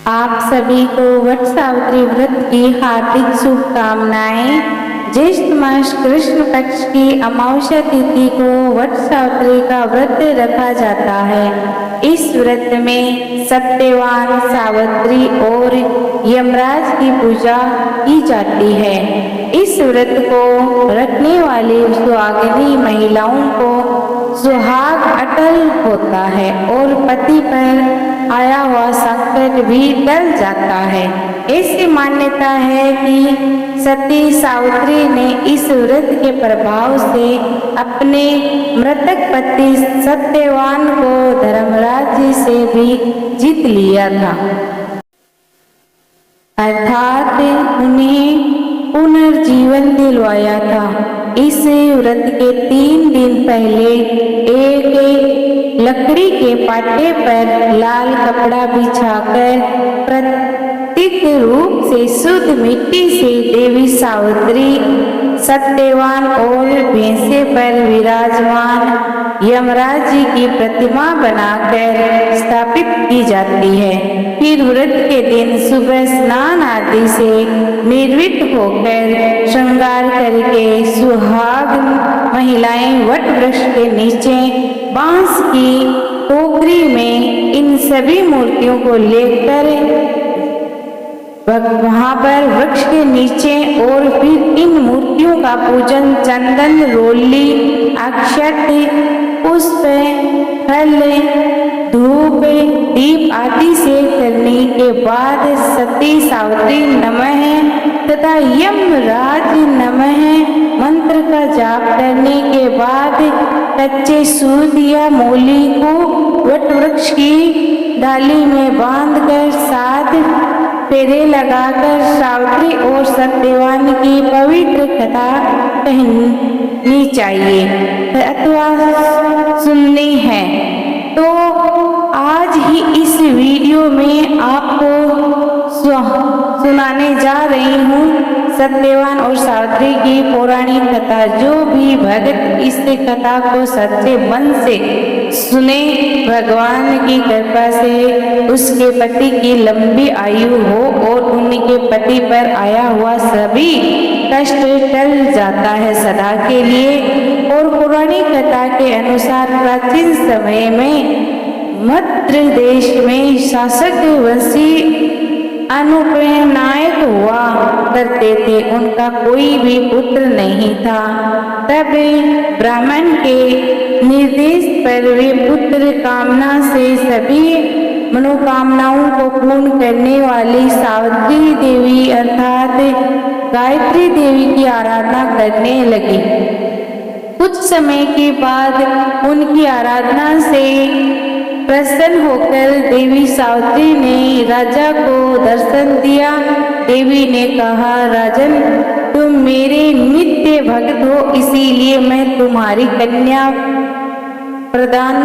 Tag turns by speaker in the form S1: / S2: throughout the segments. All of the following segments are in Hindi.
S1: आप सभी को वट सावित्री व्रत की हार्दिक शुभकामनाएं। ज्येष्ठ मास कृष्ण पक्ष की अमावस्या तिथि को वट सावित्री का व्रत रखा जाता है। इस व्रत में सत्यवान, सावित्री और यमराज की पूजा की जाती है। इस व्रत को रखने वाली सुहागिनी महिलाओं को सुहाग अटल होता है और पति पर आया हुआ संकट भी टल जाता है। ऐसी मान्यता है कि सती सावित्री ने इस व्रत के प्रभाव से अपने मृतक पति सत्यवान को धर्मराज जी से भी जीत लिया था, अर्थात उन्हें पुनर्जीवन दिलवाया था। इस व्रत के 3 दिन पहले एक लकड़ी के पाटे पर लाल कपड़ा बिछाकर प्रतीक रूप से शुद्ध मिट्टी से देवी सावित्री सत्यवान और भैंसे पर विराजमान यमराज जी की प्रतिमा बनाकर स्थापित की जाती है। फिर व्रत के दिन सुबह स्नान आदि से निर्वित होकर श्रृंगार करके सुहाग महिलाएं वट वृक्ष के नीचे बांस की टोकरी में इन सभी मूर्तियों को लेकर वहां पर वृक्ष के नीचे और फिर इन मूर्तियों का पूजन चंदन, रोली, अक्षत, पुष्प, फल, धूप, दीप आदि से करने के बाद सती सावित्री नमः तथा यमराज नमः मंत्र का जाप करने के बाद कच्चे सूत या मूली को वट वृक्ष की डाली में बांधकर 7 फेरे लगाकर सावित्री और सत्यवान की पवित्र कथा कहनी चाहिए अथवा सुननी है। तो आज ही इस वीडियो में आपको सुनाने जा रही हूँ सत्यवान और सावित्री की पौराणिक कथा। जो भी भक्त इस कथा को सच्चे मन से सुने, भगवान की कृपा से उसके पति की लंबी आयु हो और उनके पति पर आया हुआ सभी कष्ट टल जाता है सदा के लिए। और पौराणिक कथा के अनुसार प्राचीन समय में मद्र देश में शासक वंशी अनुप्रेरणायक हुआ करते थे। उनका कोई भी पुत्र नहीं था। तब ब्राह्मण के निर्देश पर वे पुत्र कामना से सभी मनोकामनाओं को पूर्ण करने वाली सावित्री देवी अर्थात गायत्री देवी की आराधना करने लगे। कुछ समय के बाद उनकी आराधना से प्रसन्न होकर देवी सावित्री ने राजा को दर्शन दिया। देवी ने कहा, राजन, तुम मेरे नित्य भक्त हो, इसीलिए मैं तुम्हारी कन्या प्रदान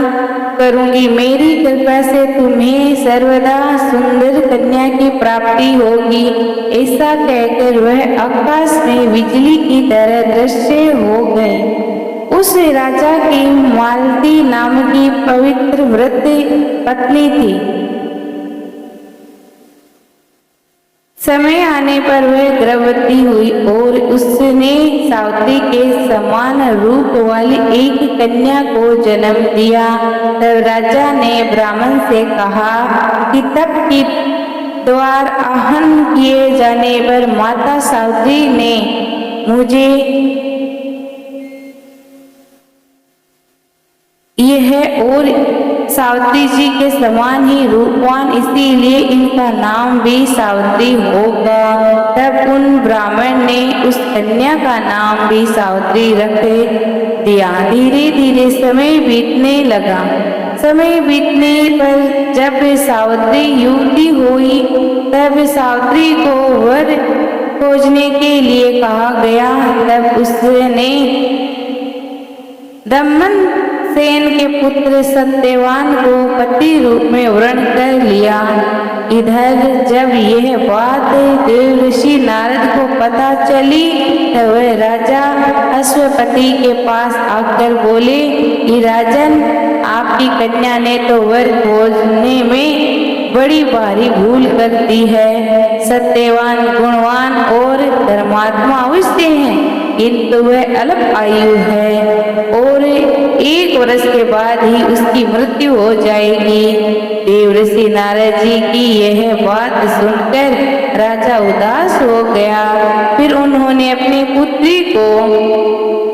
S1: करूंगी। मेरी कृपा से तुम्हें सर्वदा सुंदर कन्या की प्राप्ति होगी। ऐसा कहकर वह आकाश में बिजली की तरह दृश्य हो गए। उस राजा की मालती नाम की पवित्र व्रत पत्नी थी। समय आने पर वह गर्भवती हुई और उसने सावित्री के समान रूप वाली एक कन्या को जन्म दिया। तब राजा ने ब्राह्मण से कहा कि तप की द्वार आहन किए जाने पर माता सावित्री ने मुझे यह और सावित्री जी के समान ही रूपवान, इसीलिए इनका नाम भी सावित्री होगा। तब उन ब्राह्मण ने उस कन्या का नाम भी सावित्री रख दिया। धीरे धीरे समय बीतने लगा। समय बीतने पर जब सावित्री युवती हुई तब सावित्री को वर खोजने के लिए कहा गया। तब उसने दमन सेन के पुत्र सत्यवान को पति रूप में वर्ण कर लिया। इधर जब यह बात देवर्षि नारद को पता चली तो वह राजा अश्वपति के पास आकर बोले कि राजन, आपकी कन्या ने तो वर खोजने में बड़ी भारी भूल कर दी है। सत्यवान गुणवान और धर्मात्मा अवश्य है, किंतु वह अल्प आयु है और 1 वर्ष के बाद ही उसकी मृत्यु हो जाएगी। देवर्षि नारद जी की यह बात सुनकर राजा उदास हो गया। फिर उन्होंने अपनी पुत्री को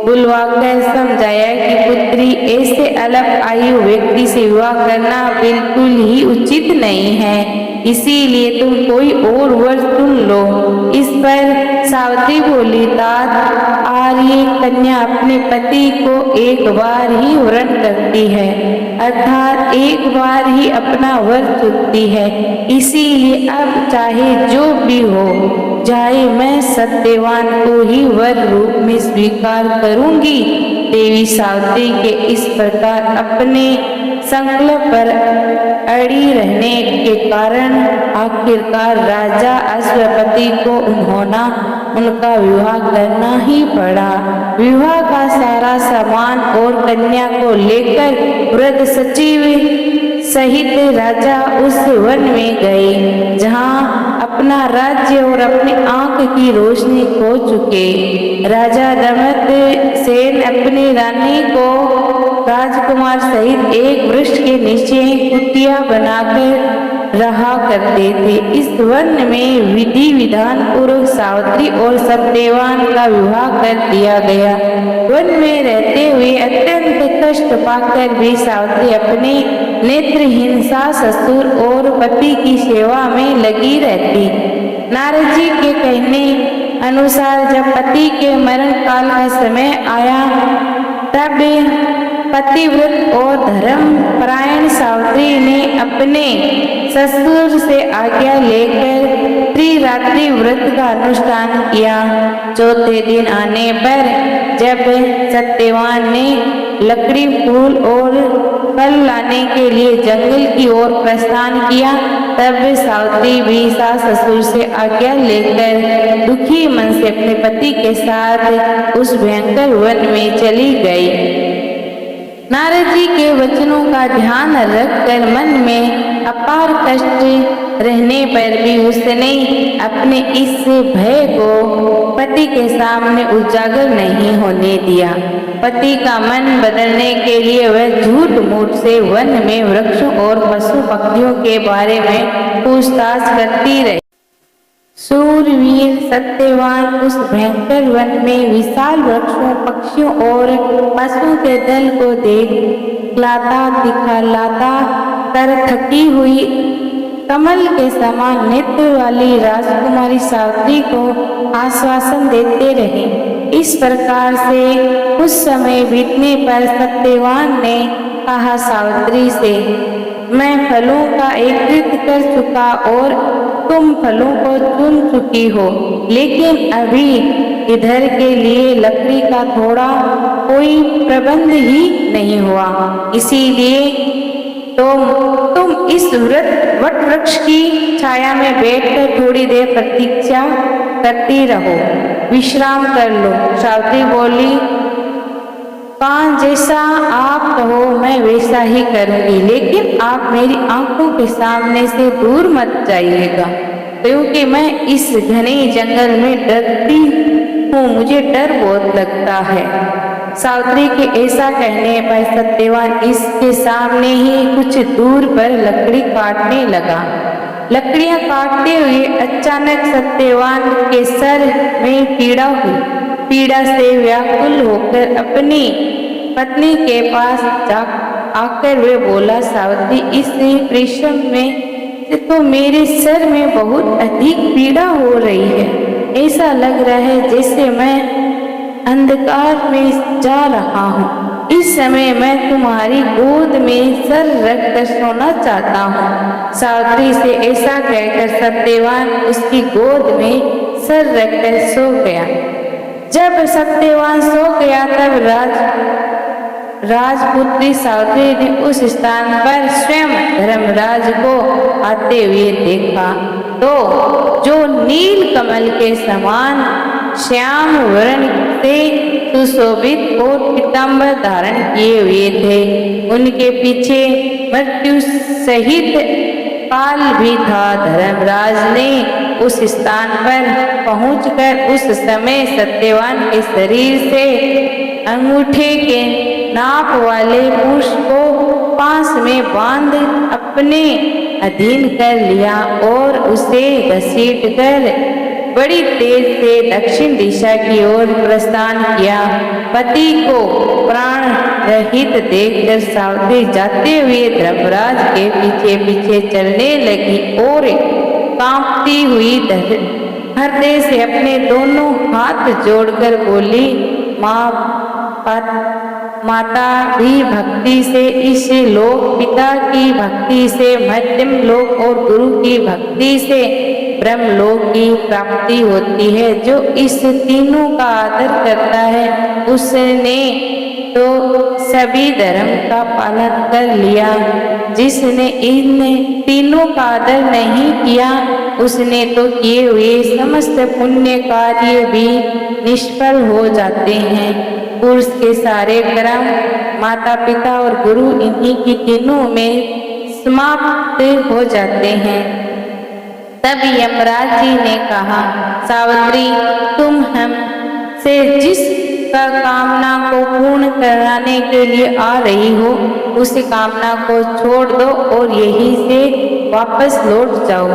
S1: बुलवाकर समझाया कि पुत्री, ऐसे अल्प आयु व्यक्ति से विवाह करना बिल्कुल ही उचित नहीं है, इसीलिए तुम कोई और वर चुन लो। इस पर सावित्री बोली, तात आर्य कन्या अपने पति को एक बार ही वरण करती है, अर्थात एक बार ही अपना वर चुनती है, इसीलिए अब चाहे जो भी हो जाए मैं सत्यवान को ही वर रूप में स्वीकार करूंगी। देवी सावित्री के इस प्रकार अपने संकल्प पर अड़ी रहने के कारण आखिरकार राजा अश्वपति को उनका विवाह करना ही पड़ा। विवाह का सारा सामान और कन्या को लेकर वृद्ध सचिव सहित राजा उस वन में गए जहां अपना राज्य और अपनी आंख की रोशनी खो चुके। राजा दमयंत सेन अपनी रानी को राजकुमार सहित एक वृक्ष के नीचे कुटिया बनाकर रहा करते थे। इस वन में विधि विधान पूर्वक सावित्री और सत्यवान का विवाह कर दिया गया। वन में रहते हुए अत्यंत कष्ट पाकर भी सावित्री अपने नेत्रहीन ससुर और पति की सेवा में लगी रहती। नारद जी के कहने अनुसार जब पति के मरण काल का समय आया तब पतिव्रत और धर्म परायण सावित्री ने अपने ससुर से आज्ञा लेकर त्रिरात्रि व्रत का अनुष्ठान किया। चौथे दिन आने पर जब सत्यवान ने लकड़ी, फूल और फल लाने के लिए जंगल की ओर प्रस्थान किया, तब सावित्री भी सास ससुर से आज्ञा लेकर दुखी मन से अपने पति के साथ उस भयंकर वन में चली गई। नारद जी के वचनों का ध्यान रखकर मन में अपार कष्ट रहने पर भी उसने अपने इस भय को पति के सामने उजागर नहीं होने दिया। पति का मन बदलने के लिए वह झूठ मूठ से वन में वृक्षों और पशु पक्षियों के बारे में पूछताछ करती रही। शूरवीर सत्यवान उस भयंकर वन में विशाल वृक्षों, पक्षियों और पशुओं के दल को देखलाता दिखलाता कर थकी हुई कमल के समान नेत्र वाली राजकुमारी सावित्री को आश्वासन देते रहे। इस प्रकार से कुछ समय बीतने पर सत्यवान ने कहा सावित्री से, मैं फलों का एकत्रित कर चुका और तुम फलों को चुन चुकी हो, लेकिन अभी इधर के लिए लकड़ी का थोड़ा कोई प्रबंध ही नहीं हुआ, इसीलिए तुम इस वट वृक्ष की छाया में बैठकर थोड़ी देर प्रतीक्षा करती रहो, विश्राम कर लो। सावित्री बोली, कान जैसा आप कहो मैं वैसा ही करूंगी, लेकिन आप मेरी आंखों के सामने से दूर मत जाइएगा, क्योंकि मैं इस घने जंगल में डरती हूँ, मुझे डर बहुत लगता है। सावित्री के ऐसा कहने पर सत्यवान इसके सामने ही कुछ दूर पर लकड़ी काटने लगा। लकड़ियां काटते हुए अचानक सत्यवान के सर में पीड़ा हुई। पीड़ा से व्याकुल होकर अपनी पत्नी के पास आकर वे बोला, सावित्री, इस परिश्रम में तो मेरे सर में बहुत अधिक पीड़ा हो रही है। ऐसा लग रहा है जैसे मैं अंधकार में जा रहा हूँ। इस समय मैं तुम्हारी गोद में सर रखकर सोना चाहता हूँ। सावित्री से ऐसा कहकर सत्यवान उसकी गोद में सर रखकर सो गया। जब सत्यवान सो गया तब राजपुत्री सावित्री ने उस स्थान पर स्वयं धर्मराज को आते हुए देखा, तो जो नील कमल के समान श्याम वर्ण से सुशोभित और पीतांबर धारण किए हुए थे। उनके पीछे मृत्यु सहित काल भी था। धर्मराज ने उस स्थान पर पहुंचकर उस समय सत्यवान के शरीर से अंगूठे के नाप वाले पुरुष को पास में बांध अपने अधीन कर लिया और उसे घसीटकर बड़ी तेज से दक्षिण दिशा की ओर प्रस्थान किया। पति को प्राण रहित देखकर सावित्री जाते हुए धर्मराज के पीछे पीछे चलने लगी और कांपती हुई हृदय से अपने दोनों हाथ जोड़कर बोली, माता भी भक्ति से इस लोक, पिता की भक्ति से मध्यम लोक और गुरु की भक्ति से ब्रह्मलोक की प्राप्ति होती है। जो इस तीनों का आदर करता है उसने तो सभी धर्म का पालन कर लिया। जिसने इन तीनों का आदर नहीं किया उसने तो किए हुए समस्त पुण्य कार्य भी निष्फल हो जाते हैं। पुरुष के सारे कर्म माता पिता और गुरु इन्हीं की तीनों में समाप्त हो जाते हैं। तब यमराज जी ने कहा, सावित्री तुम हमसे जिस कामना को पूर्ण कराने के लिए आ रही हो उस कामना को छोड़ दो और यहीं से वापस लौट जाओ।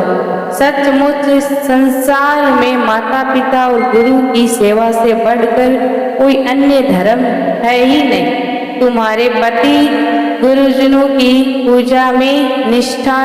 S1: सचमुच संसार में माता पिता और गुरु की सेवा से बढ़कर कोई अन्य धर्म है ही नहीं। तुम्हारे पति गुरुजनों की पूजा में निष्ठा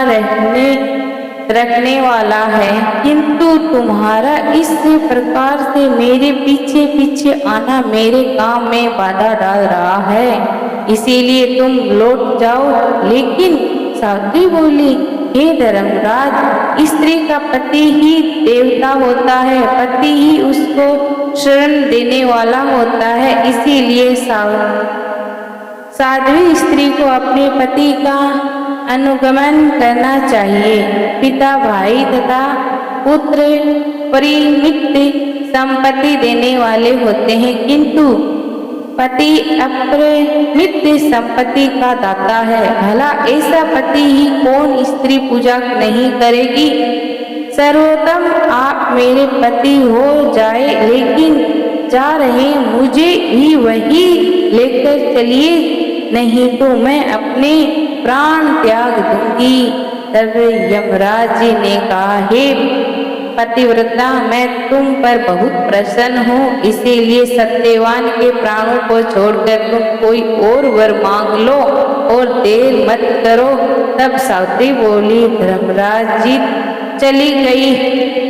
S1: रखने वाला है, किंतु तुम्हारा इस प्रकार से मेरे पीछे पीछे आना मेरे काम में बाधा डाल रहा है, इसीलिए तुम लौट जाओ। लेकिन सावित्री बोली, हे धर्मराज, स्त्री का पति ही देवता होता है, पति ही उसको शरण देने वाला होता है, इसीलिए साध्वी स्त्री को अपने पति का अनुगमन करना चाहिए। पिता भाई तथा पुत्र परिमित संपत्ति देने वाले होते हैं, किंतु पति अपरिमित संपत्ति का दाता है। भला ऐसा पति ही कौन स्त्री पूजा नहीं करेगी। सर्वोत्तम आप मेरे पति हो जाए, लेकिन जा रहे मुझे भी वही लेकर चलिए, नहीं तो मैं अपने प्राण त्याग दूंगी। तब यमराज जी ने कहा, हे पतिव्रता, मैं तुम पर बहुत प्रसन्न हूँ, इसीलिए सत्यवान के प्राणों को छोड़कर तुम कोई और वर मांग लो और देर मत करो। तब सावित्री बोली, धर्मराज जी चली गई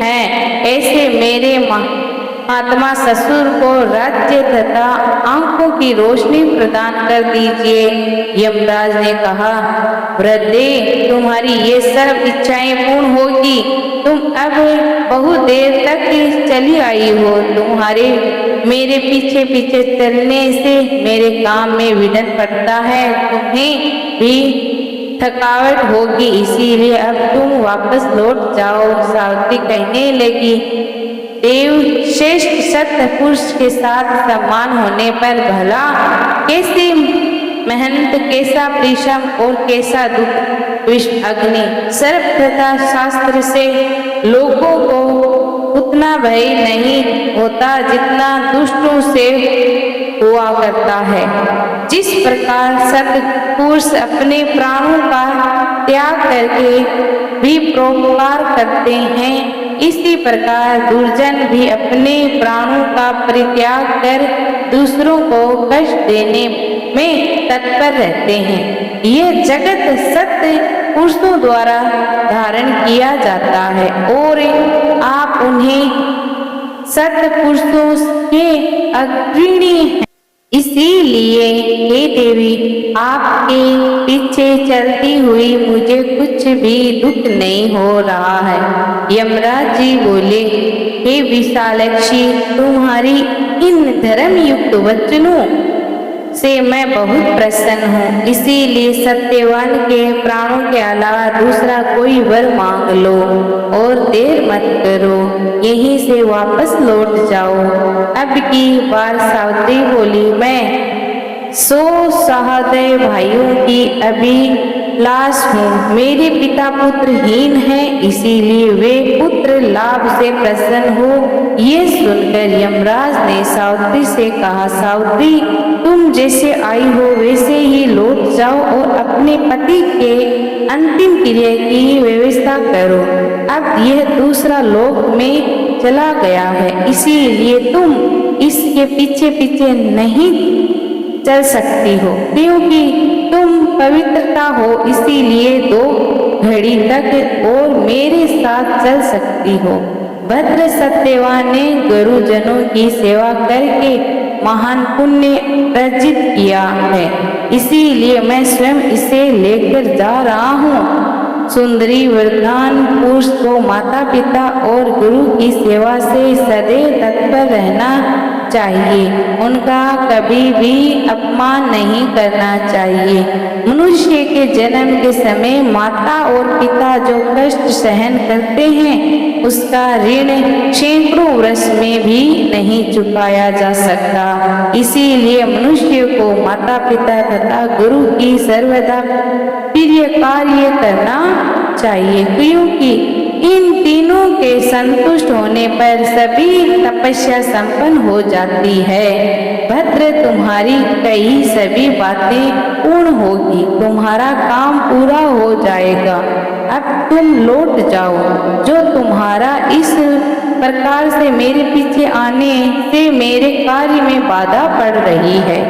S1: हैं, ऐसे मेरे महात्मा ससुर को राज्य तथा आंखों की रोशनी प्रदान कर दीजिए। यमराज ने कहा, वृद्धे, तुम्हारी ये सब इच्छाएं पूर्ण होगी। तुम अब बहुत देर तक चली आई हो, तुम्हारे मेरे पीछे पीछे चलने से मेरे काम में विघ्न पड़ता है, तुम्हें भी थकावट होगी, इसीलिए अब तुम वापस लौट जाओ। सावित्री कहने लगी, देव श्रेष्ठ सत्य पुरुष के साथ सम्मान होने पर भला कैसी मेहनत, कैसा परिश्रम और कैसा दुख विश्व अग्नि। सर्व तथा शास्त्र से लोगों को उतना भय नहीं होता जितना दुष्टों से हुआ करता है। जिस प्रकार सत्य पुरुष अपने प्राणों का त्याग करके भी परोपकार करते हैं, इसी प्रकार दुर्जन भी अपने प्राणों का परित्याग कर दूसरों को कष्ट देने में तत्पर रहते हैं। यह जगत सत्य पुरुषों द्वारा धारण किया जाता है और आप उन्हें सत्य पुरुषों के अग्रणी हैं। इसीलिए हे देवी, आपके पीछे चलती हुई मुझे कुछ भी दुख नहीं हो रहा है। यमराज जी बोले, हे विशालाक्षी, तुम्हारी इन धर्मयुक्त वचनों से मैं बहुत प्रसन्न हूँ, इसीलिए सत्यवान के प्राणों के अलावा दूसरा कोई वर मांग लो और देर मत करो, यहीं से वापस लौट जाओ। अब की बार सावित्री बोली, मैं 100 सहृदय भाइयों की अभी लाश हूँ। मेरे पिता पुत्रहीन हैं, इसीलिए वे पुत्र लाभ से प्रसन्न हो। ये सुनकर यमराज ने सावित्री से कहा, सावित्री तुम जैसे आई हो वैसे ही लौट जाओ और अपने पति के अंतिम क्रिया की व्यवस्था करो। अब यह दूसरा लोक में चला गया है, इसीलिए तुम इसके पीछे पीछे नहीं चल सकती हो, क्योंकि तुम पवित्रता हो, इसीलिए 2 घड़ी तक और मेरे साथ चल सकती हो। भद्र सत्यवान ने गुरुजनों की सेवा करके महान पुण्य अर्जित किया है, इसीलिए मैं स्वयं इसे लेकर जा रहा हूँ। सुंदरी वरदान पुरुष को माता पिता और गुरु की सेवा से सदैव तत्पर रहना चाहिए, उनका कभी भी अपमान नहीं करना चाहिए। मनुष्य के जन्म के समय माता और पिता जो कष्ट सहन करते हैं, उसका ऋण सैकड़ों वर्ष में भी नहीं चुकाया जा सकता। इसीलिए मनुष्य को माता पिता तथा गुरु की सर्वदा प्रिय कार्य करना चाहिए, क्योंकि इन तीनों के संतुष्ट होने पर सभी तपस्या संपन्न हो जाती है। भद्र तुम्हारी कई सभी बातें पूर्ण होगी, तुम्हारा काम पूरा हो जाएगा। अब तुम लौट जाओ। जो तुम्हारा इस प्रकार से मेरे पीछे आने से मेरे कार्य में बाधा पड़ रही है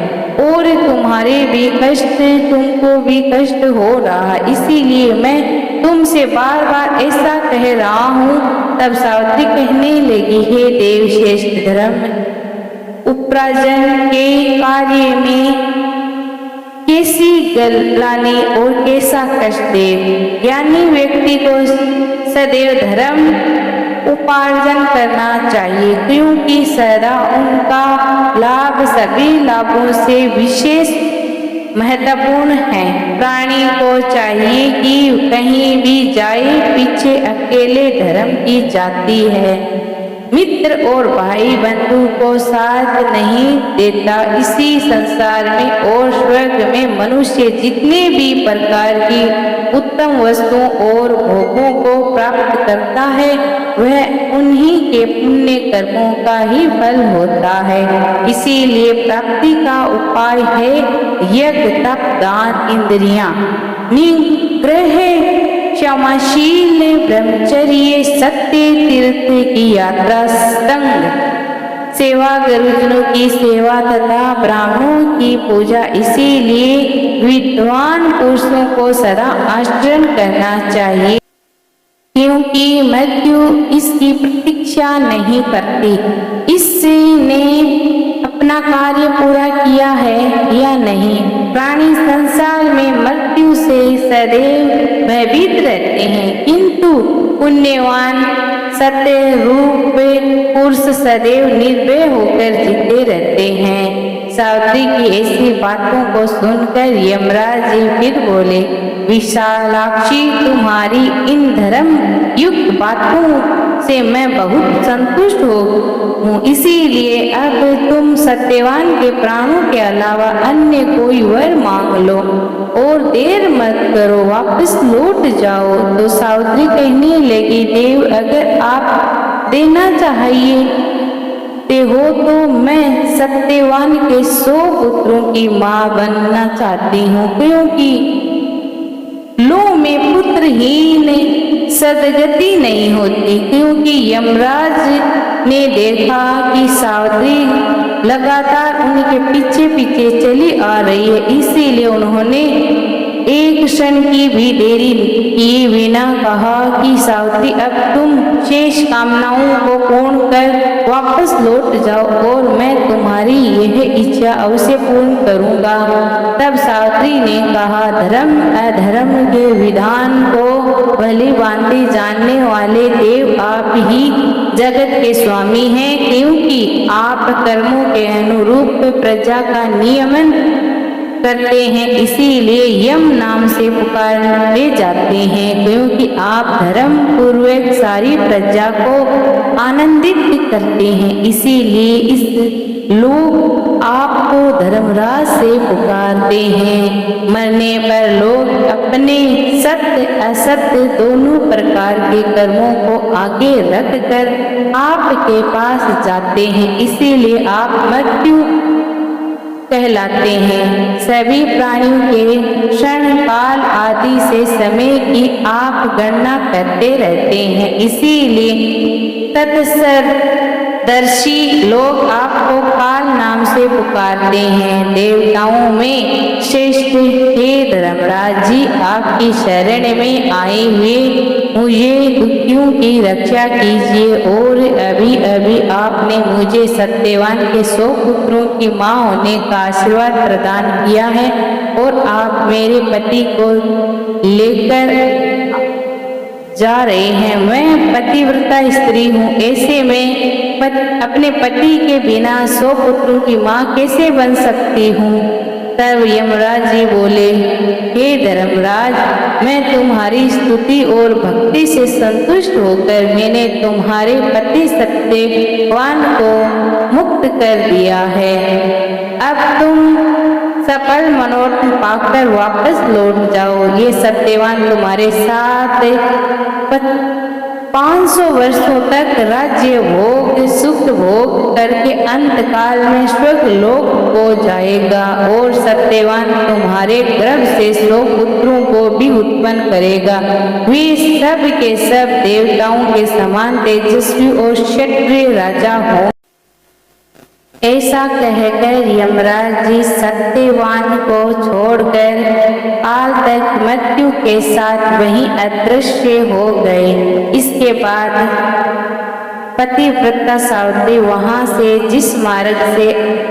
S1: और तुम्हारे भी कष्ट तुमको भी कष्ट हो रहा, इसीलिए मैं तुमसे बार बार ऐसा कह रहा हूँ। तब सावित्री कहने लगी, हे देव श्रेष्ठ धर्म उपार्जन के कार्य में कैसी गलानी और कैसा कष्ट दे। ज्ञानी व्यक्ति को सदैव धर्म उपार्जन करना चाहिए, क्योंकि सदा उनका लाभ सभी लाभों से विशेष महत्वपूर्ण है। प्राणी को चाहिए कि कहीं भी जाए पीछे अकेले धर्म की जाती है, मित्र और भाई बंधु को साथ नहीं देता। इसी संसार में और स्वर्ग में मनुष्य जितने भी प्रकार की उत्तम वस्तुओं और भोगों को प्राप्त करता है, वह उन्हीं के पुण्य कर्मों का ही फल होता है। इसीलिए प्राप्ति का उपाय है यज्ञ, तप, दान, इंद्रियां निग्रह, क्षमाशील, ब्रह्मचर्य, सत्य, तीर्थ की यात्रा, संग सेवा, गुरुजनों की सेवा तथा ब्राह्मणों की पूजा। इसीलिए विद्वान पुरुषों को सदा आचरण करना चाहिए, क्योंकि मृत्यु इसकी प्रतीक्षा नहीं करती। इसने अपना कार्य पूरा किया है या नहीं। प्राणी संसार में मृत्यु से सदैव भयभीत रहते हैं, किंतु पुण्यवान सत्य रूप पुरुष सदैव निर्भय होकर जीते रहते हैं। सावित्री की ऐसी बातों को सुनकर यमराज जी फिर बोले, विशालाक्षी तुम्हारी इन धर्म युक्त बातों से मैं बहुत संतुष्ट हूँ, इसीलिए अब तुम सत्यवान के प्राणों के अलावा अन्य कोई वर मांग लो और देर मत करो, वापस लौट जाओ। तो सावित्री कहने लगी, देव अगर आप देना चाहिए हो तो मैं सत्यवान के 100 पुत्रों की माँ बनना चाहती हूँ, क्योंकि लो में पुत्रहीन सदगति नहीं होती। क्योंकि यमराज ने देखा कि सावित्री लगातार उनके पीछे पीछे चली आ रही है, इसीलिए उन्होंने एक क्षण की भी देरी किए बिना कहा कि सावित्री अब तुम शेष कामनाओं को पूर्ण कर वापस लौट जाओ और मैं तुम्हारी यह इच्छा अवश्य पूर्ण करूंगा। तब सावित्री ने कहा, धर्म अधर्म के विधान को भली भांति जानने वाले देव आप ही जगत के स्वामी हैं, क्योंकि आप कर्मों के अनुरूप प्रजा का नियमन करते हैं, इसीलिए यम नाम से पुकारे जाते हैं, क्योंकि आप धर्म पूर्वक सारी प्रजा को आनंदित करते हैं। इसीलिए इस लोग आपको धर्मराज से पुकारते हैं। मरने पर लोग अपने सत्य असत्य दोनों प्रकार के कर्मों को आगे रखकर आपके पास जाते हैं, इसीलिए आप मृत्यु कहलाते हैं। सभी प्राणियों के क्षण काल आदि से समय की आप गणना करते रहते हैं, इसीलिए तत्सदर्शी लोग आपको काल नाम से पुकारते हैं। देवताओं में श्रेष्ठ हे धर्मराज जी, आपकी शरण में आए हुए मुझे दुखियों की रक्षा कीजिए। और अभी अभी आपने मुझे सत्यवान के 100 पुत्रों की मां होने का आशीर्वाद प्रदान किया है और आप मेरे पति को लेकर जा रहे हैं। मैं पतिव्रता स्त्री हूँ, ऐसे में अपने पति के बिना 100 पुत्रों की मां कैसे बन सकती हूँ। तब यमराज जी बोले, हे धर्मराज, मैं तुम्हारी स्तुति और भक्ति से संतुष्ट होकर मैंने तुम्हारे पति सत्यवान को मुक्त कर दिया है। अब तुम सफल मनोरथ पाकर वापस लौट जाओ। ये सत्यवान तुम्हारे साथ 500 वर्षों तक राज्य भोग सुख भोग करके अंत काल में स्वर्ग लोक को जाएगा और सत्यवान तुम्हारे गर्भ से 100 पुत्रों को भी उत्पन्न करेगा। वे सब के सब देवताओं के समान तेजस्वी और क्षत्रिय राजा हो। ऐसा कहकर यमराज जी सत्यवान को छोड़कर काल तक मृत्यु के साथ वहीं अदृश्य हो गए। इसके बाद पतिव्रता सावित्री वहां से जिस मार्ग से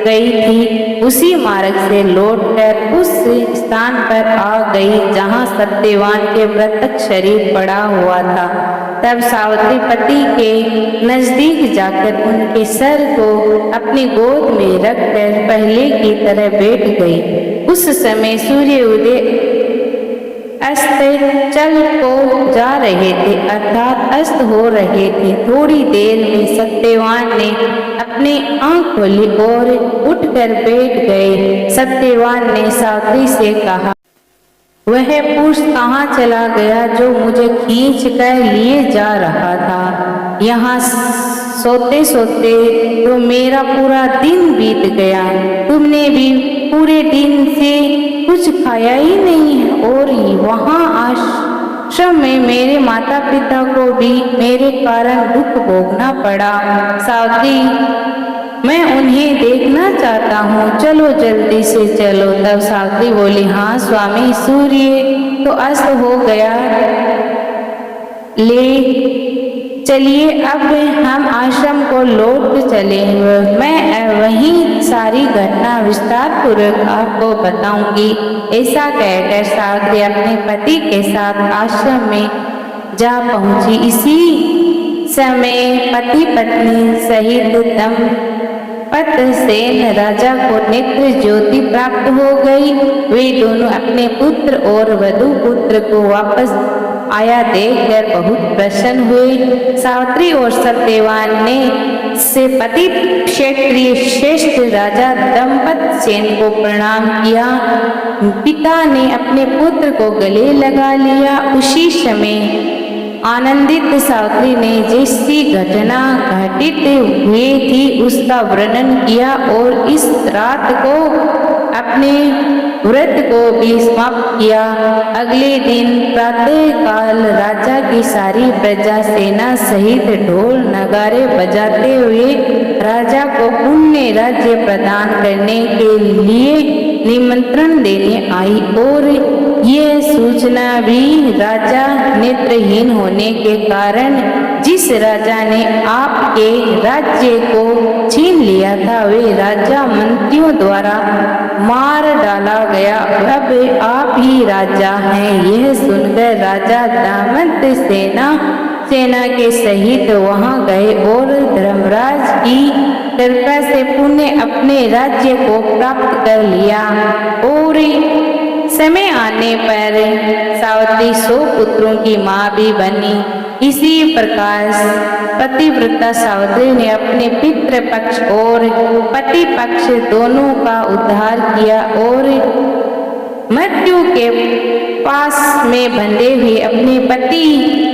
S1: गई थी उसी मार्ग से लौटकर उस स्थान पर आ गई जहां सत्यवान के मृतक शरीर पड़ा हुआ था। तब सावित्री पति के नजदीक जाकर उनके सर को अपनी गोद में रखकर पहले की तरह बैठ गई। उस समय सूर्य उदय अस्त चल को जा रहे थे, अर्थात अस्त हो रहे थे। थोड़ी देर में सत्यवान ने अपनी आंख खोली और उठकर बैठ गए। सत्यवान ने सावित्री से कहा, वह पुरुष कहाँ चला गया जो मुझे खींच कर लिए जा रहा था। यहाँ सोते सोते तो मेरा पूरा दिन बीत गया। तुमने भी पूरे दिन से कुछ खाया ही नहीं है और वहाँ आश्रम में मेरे माता पिता को भी मेरे कारण दुख भोगना पड़ा। सावित्री, मैं उन्हें देखना चाहता हूँ, चलो जल्दी से चलो। तब सावित्री बोली, हाँ स्वामी, सूर्य तो अस्त हो गया, ले चलिए अब हम आश्रम को लौट चले। मैं वहीं सारी घटना विस्तार पूर्वक आपको बताऊंगी। ऐसा कहकर सावित्री अपने पति के साथ आश्रम में जा पहुंची। इसी समय पति पत्नी सहित दंपत्ति सेन राजा को नेत्र ज्योति प्राप्त हो गई। वे दोनों अपने पुत्र और वधू पुत्र को वापस आया देखकर बहुत प्रसन्न हुए। सावित्री और सत्यवान ने से पति क्षत्रिय श्रेष्ठ राजा दंपत्ति सेन को प्रणाम किया। पिता ने अपने पुत्र को गले लगा लिया। उसी समय आनंदित सावित्री ने जैसी घटना घटित हुई थी उसका वर्णन किया और इस रात को अपने व्रत को भी समाप्त किया। अगले दिन प्रातः काल राजा की सारी प्रजा सेना सहित ढोल नगारे बजाते हुए राजा को पुण्य राज्य प्रदान करने के लिए निमंत्रण देने आई और यह सूचना भी राजा नेत्रहीन होने के कारण जिस राजा ने आपके राज्य को छीन लिया था वे राजा मंत्रियों द्वारा मार डाला गया। अब आप ही राजा हैं। यह सुनकर राजा दामंत सेना के सहित वहां गए और धर्मराज की कृपा से पुण्य अपने राज्य को प्राप्त कर लिया। और समय आने पर सावित्री 100 पुत्रों की मां भी बनी। इसी प्रकार पतिव्रता सावित्री ने अपने पितृ पक्ष और पति पक्ष दोनों का उद्धार किया और मृत्यु के पास में बंधे हुए अपने पति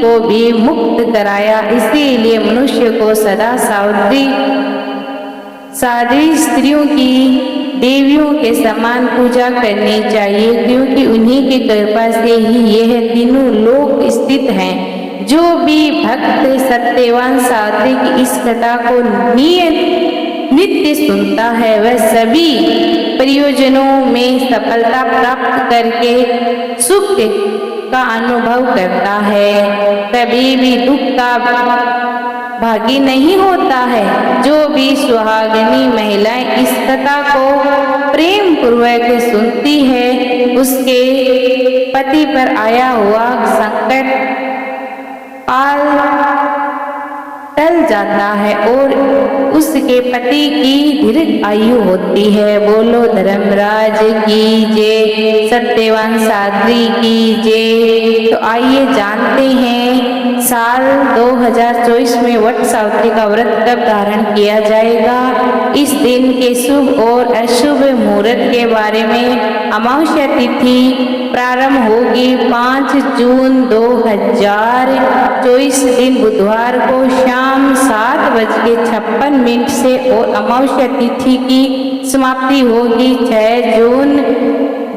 S1: को भी मुक्त कराया। इसीलिए मनुष्य को सदा साध्वी स्त्रियों की देवियों के समान पूजा करनी चाहिए, क्योंकि उन्हीं की कृपा से ही यह तीनों लोक स्थित हैं। जो भी भक्त सत्यवान साध्वी की इस कथा को नित्य सुनता है, वह सभी प्रयोजनों में सफलता प्राप्त करके सुख का अनुभव करता है, कभी भी दुख का भागी नहीं होता है। जो भी सुहागिनी महिलाएं इस कथा को प्रेम पूर्वक सुनती है, उसके पति पर आया हुआ संकट टल जाता है और उसके पति की दीर्घ आयु होती है। बोलो धर्मराज की जय, सत्यवान साध्वी की जय। तो आइए जानते हैं साल 2024 में वट सावित्री का व्रत कब धारण किया जाएगा। इस दिन के शुभ और अशुभ मुहूर्त के बारे में अमावस्या तिथि प्रारंभ होगी 5 जून 2024 दिन बुधवार को शाम 7:56 से और अमावस्या तिथि की समाप्ति होगी 6 जून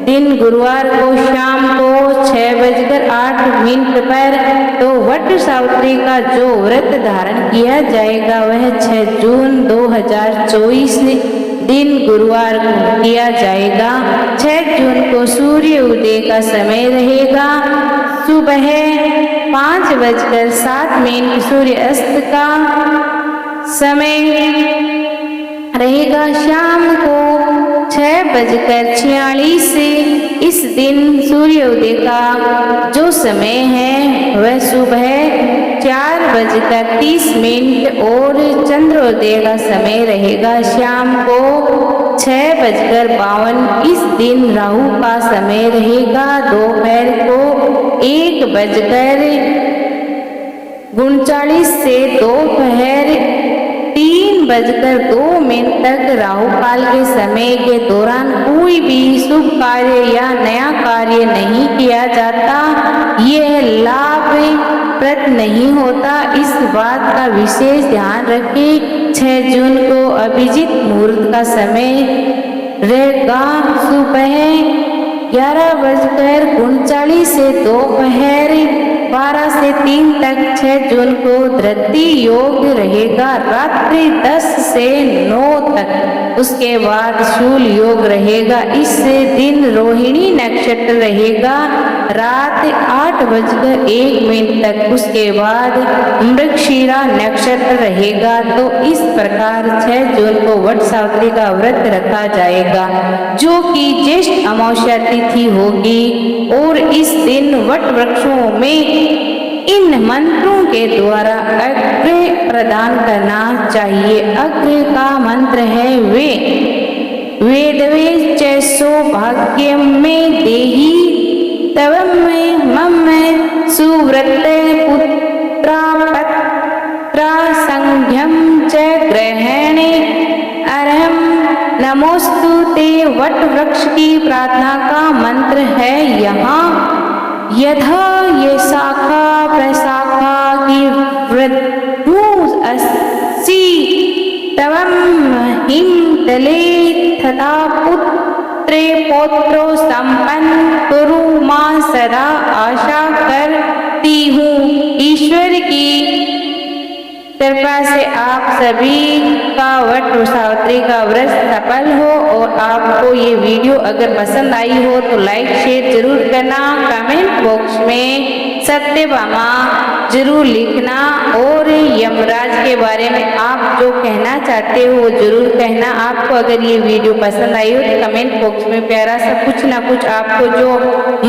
S1: दिन गुरुवार को शाम को 6:08 पर। तो वट सावित्री का जो व्रत धारण किया जाएगा वह 6 जून 2024 दिन गुरुवार को किया जाएगा। 6 जून को सूर्य उदय का समय रहेगा सुबह 5:07 सूर्य अस्त का समय रहेगा शाम को 6:46 से। इस दिन सूर्योदय का जो समय है वह सुबह 4:30 और चंद्रोदय का समय रहेगा शाम को 6:52। इस दिन राहु का समय रहेगा दोपहर को 1:39 से दोपहर 3:02 तक। राहु काल के समय के दौरान कोई भी शुभ कार्य या नया कार्य नहीं किया जाता, यह लाभप्रद नहीं होता। इस बात का विशेष ध्यान रखें। 6 जून को अभिजीत मुहूर्त का समय रहेगा सुबह 11:39 से दोपहर 12 से 3 तक। 6 जून को धृति योग रहेगा रात्रि 10 से 9 तक। उसके बाद शूल योग रहेगा। इस दिन रोहिणी नक्षत्र रहेगा रात 8:01 तक। उसके बाद मृगशिरा नक्षत्र रहेगा। तो इस प्रकार 6 जून को वट सावित्री का व्रत रखा जाएगा, जो कि ज्येष्ठ अमावस्या तिथि होगी। और इस दिन वट वृक्षों में इन मंत्रों के द्वारा अर्घ्य प्रदान करना चाहिए। अर्घ्य का मंत्र है वेदवे च सौभाग्यं में देहि तवं मम सुव्रत पुत्रा पत्रा संघ्यं च ग्रहणे अर्हं नमोस्तु ते। वट वृक्ष की प्रार्थना का मंत्र है यहाँ यथा ये शाखा प्रशाखा की वृद्धि अस्सी तवं हिम तले तथा पुत्रे पौत्रो संपन्न कुरु मां सदा आशा करती हूँ। ईश्वर की कृपा से आप सभी का वट सावित्री का व्रत सफल हो। और आपको ये वीडियो अगर पसंद आई हो तो लाइक शेयर जरूर करना। कमेंट बॉक्स में सत्यभामा जरूर लिखना और यमराज के बारे में आप जो कहना चाहते हो वो जरूर कहना। आपको अगर ये वीडियो पसंद आई हो तो कमेंट बॉक्स में प्यारा सा कुछ ना कुछ आपको जो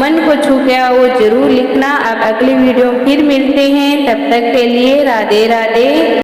S1: मन को छू गया वो जरूर लिखना। अब अगली वीडियो फिर मिलते हैं, तब तक के लिए राधे राधे।